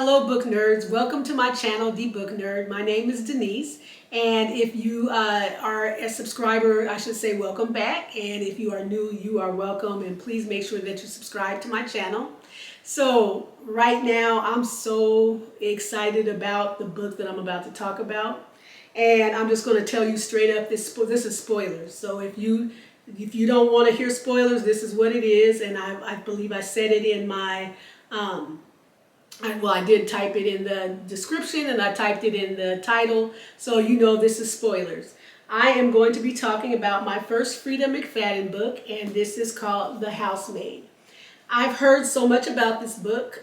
Hello book nerds, welcome to my channel, The Book Nerd. My name is Denise, and if you are a subscriber, I should say welcome back, and if you are new, you are welcome, and please make sure that you subscribe to my channel. So right now I'm so excited about the book that I'm about to talk about, and I'm just going to tell you straight up, this is spoilers. So if you don't want to hear spoilers, this is what it is, and I believe I said it in my I did type it in the description and I typed it in the title, so you know this is spoilers. I am going to be talking about my first Freida McFadden book, and this is called The Housemaid. I've heard so much about this book.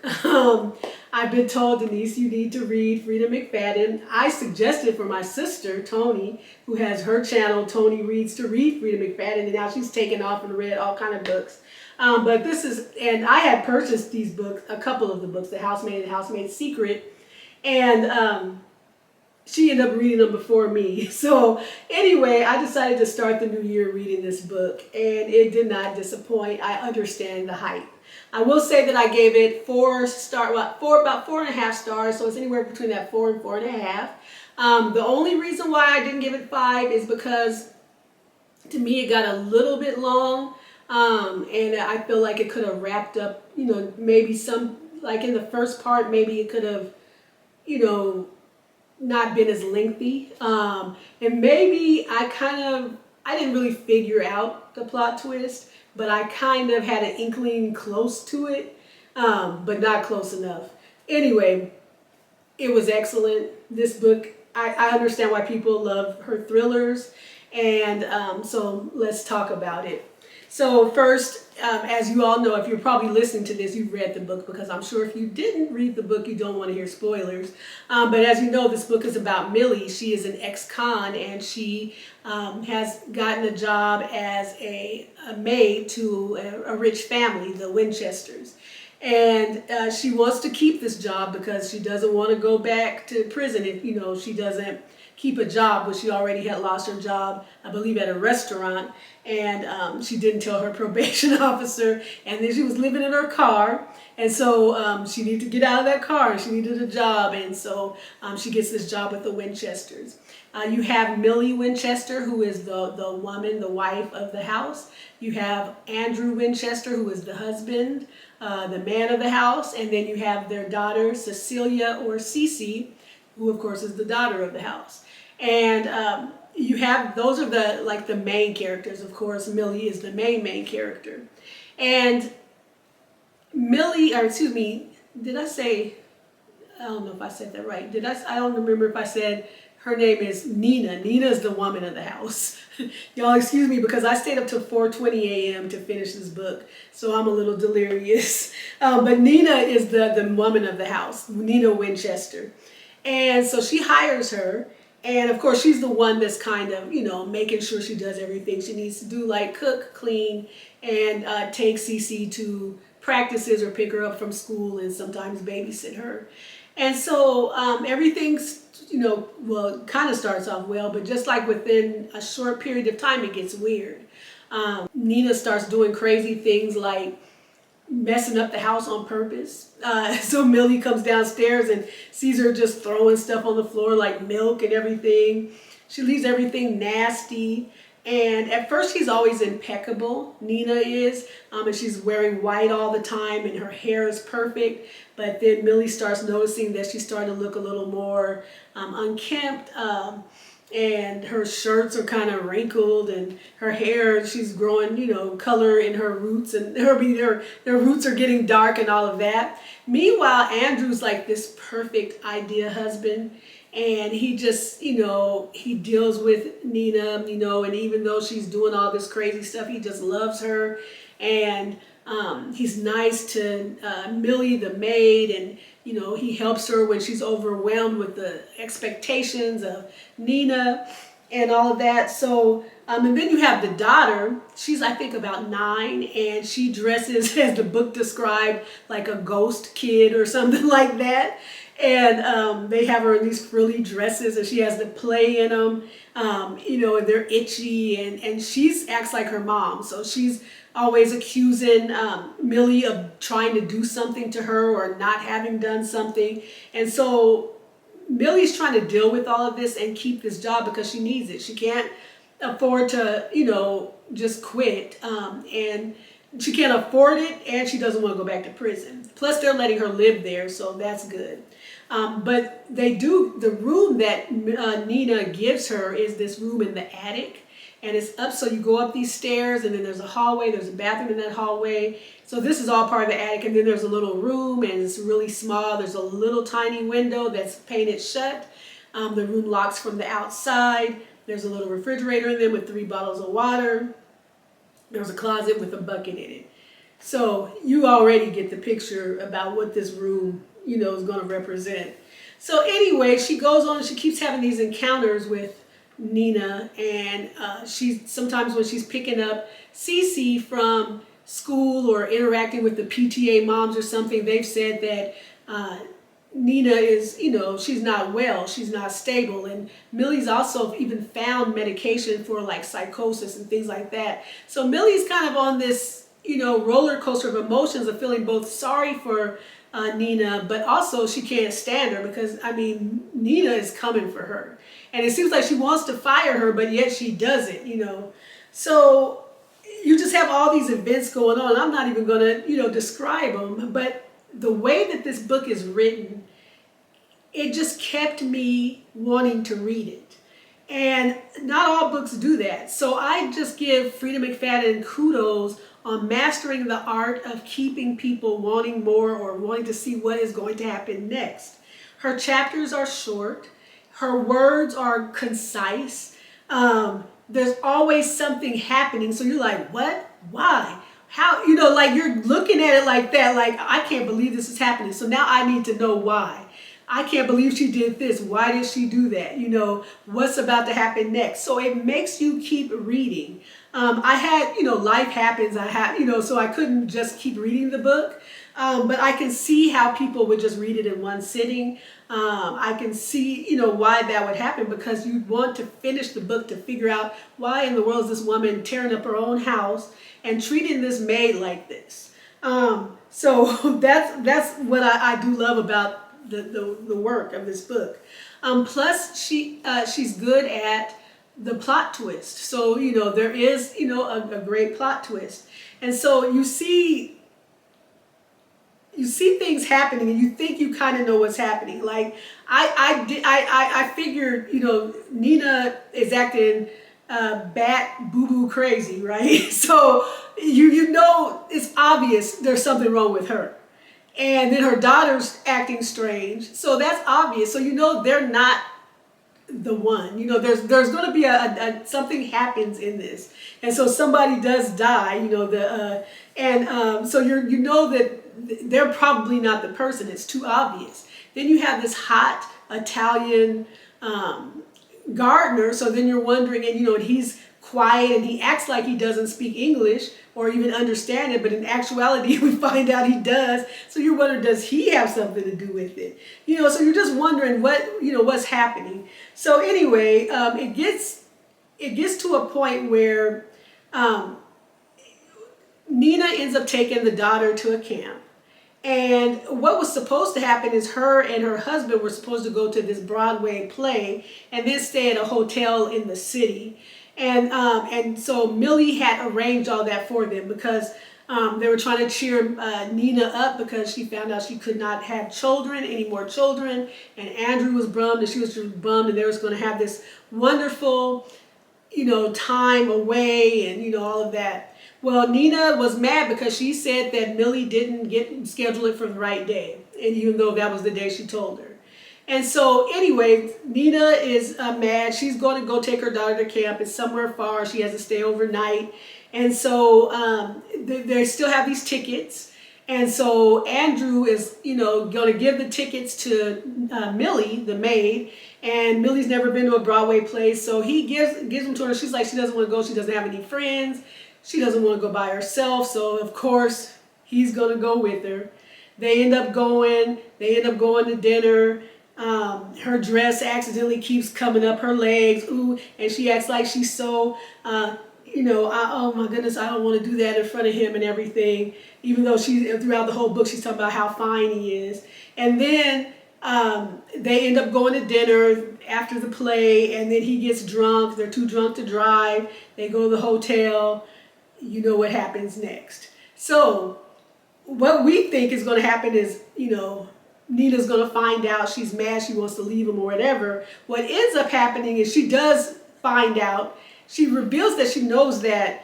I've been told, Denise, you need to read Freida McFadden. I suggested for my sister, Tony, who has her channel, Tony Reads, to read Freida McFadden, and now she's taken off and read all kind of books. But this is, and I had purchased these books, a couple of the books, The Housemaid and Housemaid's Secret, and she ended up reading them before me. So anyway, I decided to start the new year reading this book, and it did not disappoint. I understand the hype. I will say that I gave it about 4.5 stars, so it's anywhere between that 4 and 4.5. The only reason why I didn't give it 5 is because, to me, it got a little bit long. And I feel like it could have wrapped up, maybe some, like in the first part, maybe it could have, not been as lengthy. And maybe I didn't really figure out the plot twist, but I kind of had an inkling close to it, but not close enough. Anyway, it was excellent. This book, I understand why people love her thrillers, and so let's talk about it. So first, as you all know, if you're probably listening to this, you've read the book, because I'm sure if you didn't read the book, you don't want to hear spoilers. But as you know, this book is about Millie. She is an ex-con, and she has gotten a job as a maid to a rich family, the Winchesters. And she wants to keep this job because she doesn't want to go back to prison if, she doesn't keep a job, but she already had lost her job, I believe, at a restaurant, and she didn't tell her probation officer, and then she was living in her car, and so she needed to get out of that car, and she needed a job, and so she gets this job with the Winchesters. You have Millie Winchester, who is the woman, the wife of the house. You have Andrew Winchester, who is the husband, the man of the house, and then you have their daughter, Cecilia, or CeCe, who of course is the daughter of the house. And you have, those are the main characters. Of course, Millie is the main character. And Millie, or excuse me, did I say, I don't know if I said that right. I don't remember if I said her name is Nina. Nina is the woman of the house. Y'all excuse me, because I stayed up till 4:20 a.m. to finish this book, so I'm a little delirious. But Nina is the woman of the house, Nina Winchester. And so she hires her, and of course she's the one that's kind of, making sure she does everything she needs to do, like cook, clean, and take CeCe to practices or pick her up from school and sometimes babysit her. And so everything's, it kind of starts off well, but just like within a short period of time, it gets weird. Nina starts doing crazy things like messing up the house on purpose. So Millie comes downstairs and sees her just throwing stuff on the floor like milk and everything. She leaves everything nasty. And at first she's always impeccable, Nina is, and she's wearing white all the time and her hair is perfect. But then Millie starts noticing that she's starting to look a little more unkempt, and her shirts are kind of wrinkled, and her hair, she's growing, color in her roots, and her roots are getting dark and all of that. Meanwhile, Andrew's like this perfect idea husband, and he just, he deals with Nina, and even though she's doing all this crazy stuff, he just loves her, and he's nice to Millie, the maid, and he helps her when she's overwhelmed with the expectations of Nina and all of that. So, and then you have the daughter. She's, I think, about 9, and she dresses, as the book described, like a ghost kid or something like that. And they have her in these frilly dresses, and she has to play in them, and they're itchy, and she's acts like her mom, so she's always accusing Millie of trying to do something to her or not having done something. And so Millie's trying to deal with all of this and keep this job because she needs it. She can't afford to, just quit. And she can't afford it, and she doesn't want to go back to prison. Plus, they're letting her live there, so that's good. But the room that Nina gives her is this room in the attic. And it's up, so you go up these stairs, and then there's a hallway, there's a bathroom in that hallway. So this is all part of the attic, and then there's a little room, and it's really small. There's a little tiny window that's painted shut. The room locks from the outside. There's a little refrigerator in there with 3 bottles of water. There's a closet with a bucket in it. So you already get the picture about what this room, is going to represent. So anyway, she goes on and she keeps having these encounters with Nina, and sometimes when she's picking up CeCe from school or interacting with the PTA moms or something, they've said that Nina is, she's not well, she's not stable, and Millie's also even found medication for like psychosis and things like that. So Millie's kind of on this, roller coaster of emotions of feeling both sorry for Nina, but also she can't stand her because, Nina is coming for her. And it seems like she wants to fire her, but yet she doesn't, So you just have all these events going on. I'm not even going to, describe them. But the way that this book is written, it just kept me wanting to read it. And not all books do that. So I just give Freida McFadden kudos on mastering the art of keeping people wanting more or wanting to see what is going to happen next. Her chapters are short. Her words are concise. There's always something happening. So you're like, what? Why? How? Like you're looking at it like that. Like, I can't believe this is happening. So now I need to know why. I can't believe she did this. Why did she do that? What's about to happen next? So it makes you keep reading. I had, life happens. So I couldn't just keep reading the book. But I can see how people would just read it in one sitting. I can see, why that would happen because you want to finish the book to figure out why in the world is this woman tearing up her own house and treating this maid like this. So that's what I do love about the work of this book. Plus, she's good at the plot twist. So, there is, a great plot twist. And so you see things happening and you think you kind of know what's happening. Like I figured, Nina is acting bat boo-boo crazy, right? So it's obvious there's something wrong with her. And then her daughter's acting strange. So that's obvious. So they're not the one. There's going to be something happens in this. And so somebody does die, so that they're probably not the person. It's too obvious. Then you have this hot Italian gardener. So then you're wondering, and he's quiet and he acts like he doesn't speak English or even understand it, but in actuality we find out he does. So you're wondering, does he have something to do with it? So you're just wondering what's happening. So anyway, it gets to a point where Nina ends up taking the daughter to a camp. And what was supposed to happen is her and her husband were supposed to go to this Broadway play and then stay at a hotel in the city. And so Millie had arranged all that for them because they were trying to cheer Nina up because she found out she could not have any more children. And Andrew was bummed and she was bummed, and they was going to have this wonderful, time away and, all of that. Well, Nina was mad because she said that Millie didn't schedule it for the right day. And even though that was the day she told her. And so anyway, Nina is mad. She's going to go take her daughter to camp. It's somewhere far. She has to stay overnight. And so they still have these tickets. And so Andrew is, going to give the tickets to Millie, the maid. And Millie's never been to a Broadway play. So he gives them to her. She's like, she doesn't want to go. She doesn't have any friends. She doesn't want to go by herself. So, of course, he's going to go with her. They end up going to dinner. Her dress accidentally keeps coming up her legs. Ooh, and she acts like she's so, oh my goodness, I don't want to do that in front of him and everything. Even though throughout the whole book, she's talking about how fine he is. And then they end up going to dinner after the play, and then he gets drunk. They're too drunk to drive. They go to the hotel. You know what happens next. So what we think is going to happen is, Nina's going to find out. She's mad. She wants to leave him or whatever. What ends up happening is she does find out. She reveals that she knows that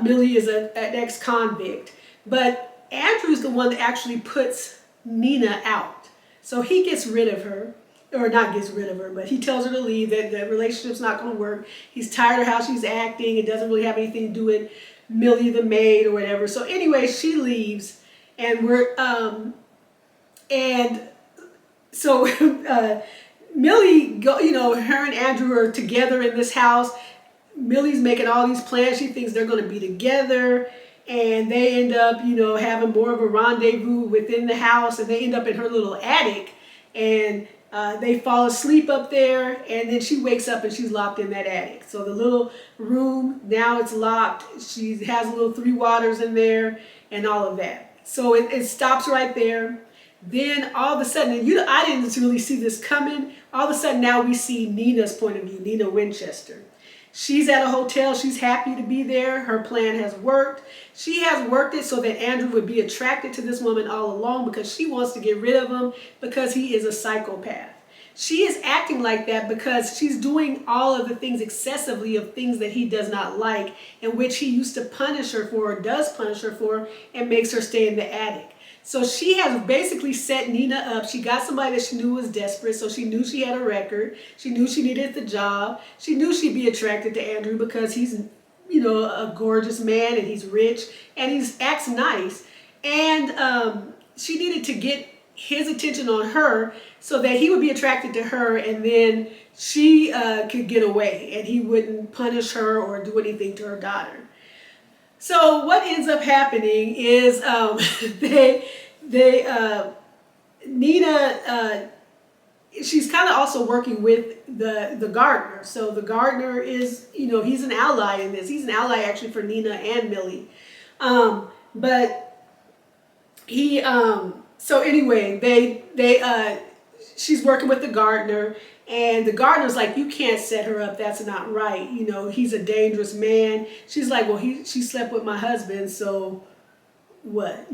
Millie is an ex-convict. But Andrew's the one that actually puts Nina out. So he gets rid of her. Or not gets rid of her, but he tells her to leave, that the relationship's not going to work. He's tired of how she's acting. It doesn't really have anything to do with Millie the maid or whatever. So anyway, she leaves, and Millie, her and Andrew are together in this house. Millie's making all these plans. She thinks they're going to be together, and they end up, having more of a rendezvous within the house, and they end up in her little attic, and they fall asleep up there, and then she wakes up and she's locked in that attic. So the little room, now it's locked. She has little 3 waters in there and all of that. So it stops right there. Then all of a sudden, and I didn't really see this coming. All of a sudden now we see Nina's point of view, Nina Winchester. She's at a hotel. She's happy to be there. Her plan has worked. She has worked it so that Andrew would be attracted to this woman all along because she wants to get rid of him because he is a psychopath. She is acting like that because she's doing all of the things excessively of things that he does not like, in which he used to punish her for or does punish her for, and makes her stay in the attic. So she has basically set Nina up. She got somebody that she knew was desperate, so she knew she had a record. She knew she needed the job. She knew she'd be attracted to Andrew because he's, a gorgeous man, and he's rich, and he acts nice. And she needed to get his attention on her so that he would be attracted to her, and then she could get away, and he wouldn't punish her or do anything to her daughter. So what ends up happening is Nina, she's kind of also working with the gardener. So the gardener is, he's an ally in this. He's an ally actually for Nina and Millie. But he, so anyway, she's working with the gardener. And the gardener's like, you can't set her up. That's not right. He's a dangerous man. She's like, well, she slept with my husband, so what?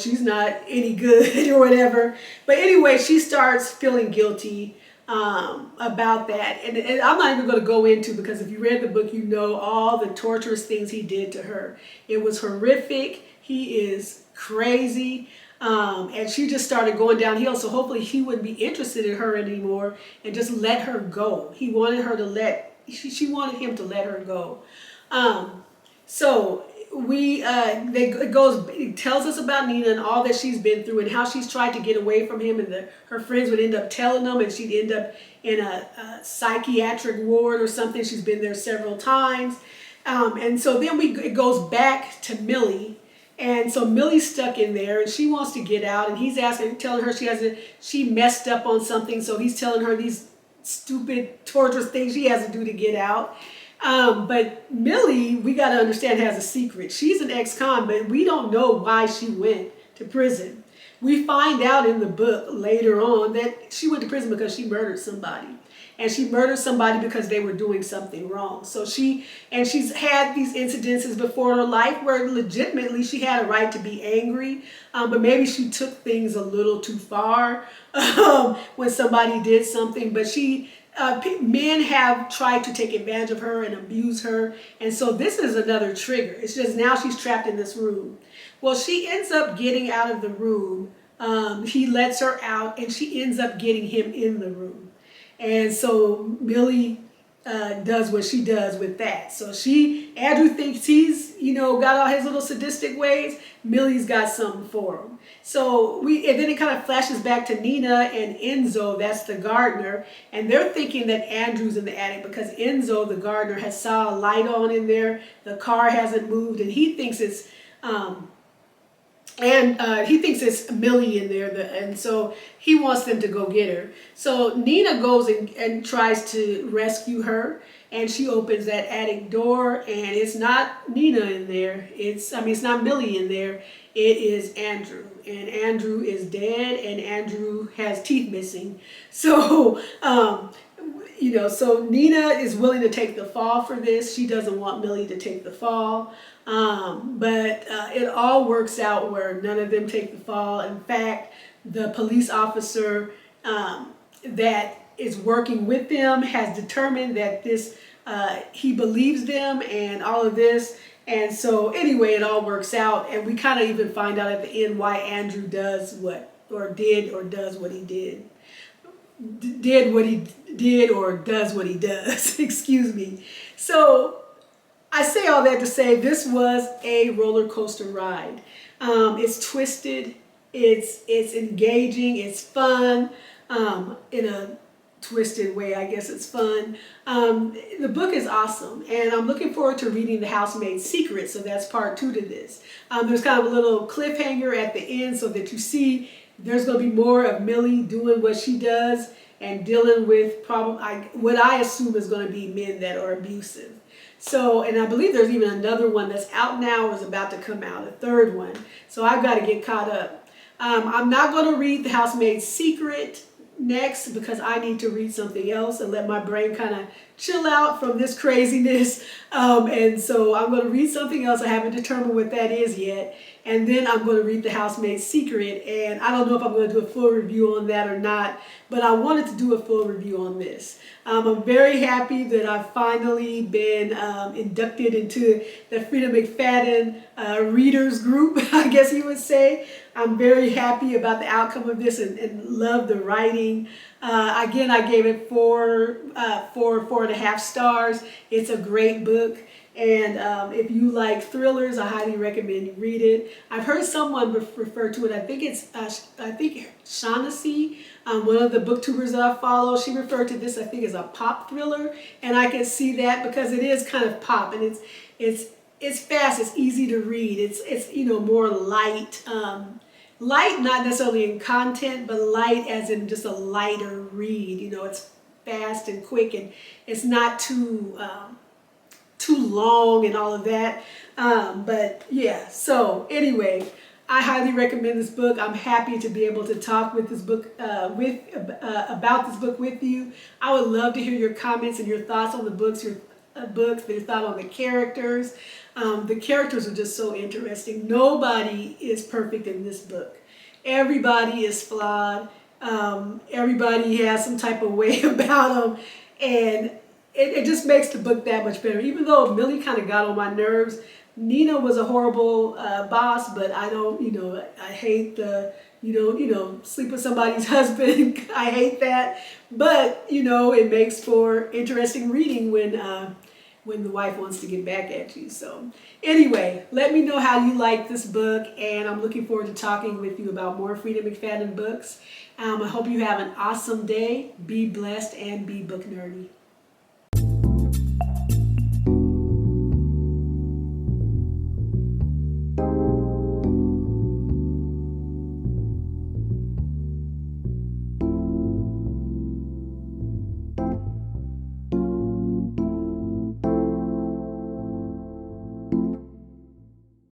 She's not any good or whatever. But anyway, she starts feeling guilty about that. And I'm not even going to go into, because if you read the book, all the torturous things he did to her. It was horrific. He is crazy. And she just started going downhill. So hopefully he wouldn't be interested in her anymore and just let her go. He wanted her to she wanted him to let her go. So it tells us about Nina and all that she's been through and how she's tried to get away from him, and her friends would end up telling them, and she'd end up in a psychiatric ward or something. She's been there several times. And so then it goes back to Millie. And so Millie's stuck in there, and she wants to get out, and he's telling her she messed up on something, so he's telling her these stupid, torturous things she has to do to get out. But Millie, we got to understand, has a secret. She's an ex-con, but we don't know why she went to prison. We find out in the book later on that she went to prison because she murdered somebody. And she murdered somebody because they were doing something wrong. So she's had these incidences before in her life where legitimately she had a right to be angry, but maybe she took things a little too far when somebody did something. But men have tried to take advantage of her and abuse her. And so this is another trigger. It's just now she's trapped in this room. Well, she ends up getting out of the room. He lets her out, and she ends up getting him in the room. And so Millie does what she does with that. So Andrew thinks he's, got all his little sadistic ways. Millie's got something for him. So and then it kind of flashes back to Nina and Enzo, that's the gardener, and they're thinking that Andrew's in the attic because Enzo, the gardener, has saw a light on in there. The car hasn't moved, and he thinks it's And he thinks it's Millie in there, and so he wants them to go get her. So Nina goes and tries to rescue her, and she opens that attic door, and it's not Nina in there. It's not Millie in there. It is Andrew, and Andrew is dead, and Andrew has teeth missing. So so Nina is willing to take the fall for this. She doesn't want Millie to take the fall. But it all works out where none of them take the fall. In fact, the police officer that is working with them has determined that he believes them and all of this. And so anyway, it all works out. And we kind of even find out at the end why Andrew does what, or did, or does what he did. Did what he did or does what he does. Excuse me. So I say all that to say this was a roller coaster ride. It's twisted, it's engaging, it's fun, in a twisted way, I guess it's fun. The book is awesome, and I'm looking forward to reading The Housemaid's Secret, so that's part 2 to this. There's kind of a little cliffhanger at the end so that you see there's going to be more of Millie doing what she does and dealing with what I assume is going to be men that are abusive. So, and I believe there's even another one that's out now or is about to come out, a third one. So I've got to get caught up. I'm not going to read The Housemaid's Secret next because I need to read something else and let my brain kind of chill out from this craziness. And so I'm going to read something else. I haven't determined what that is yet. And then I'm going to read The Housemaid's Secret. And I don't know if I'm going to do a full review on that or not, but I wanted to do a full review on this. I'm very happy that I've finally been inducted into the Freida McFadden readers group, I guess you would say. I'm very happy about the outcome of this and love the writing. Again, I gave it 4.5 stars. It's a great book. And if you like thrillers, I highly recommend you read it. I've heard someone refer to it. I think it's CeCe, one of the booktubers that I follow. She referred to this, I think, as a pop thriller, and I can see that because it is kind of pop, and it's fast. It's easy to read. It's more light, light not necessarily in content, but light as in just a lighter read. It's fast and quick, and it's not too long and all of that. But yeah, so anyway, I highly recommend this book. I'm happy to be able to talk with this book about this book with you. I would love to hear your comments and your thoughts on the books, your thought on the characters. The characters are just so interesting. Nobody is perfect in this book. Everybody is flawed. Everybody has some type of way about them, and it just makes the book that much better. Even though Millie kind of got on my nerves, Nina was a horrible boss, but I don't, I hate the, sleep with somebody's husband. I hate that. But, it makes for interesting reading when the wife wants to get back at you. So anyway, let me know how you like this book, and I'm looking forward to talking with you about more Freida McFadden books. I hope you have an awesome day. Be blessed and be book nerdy.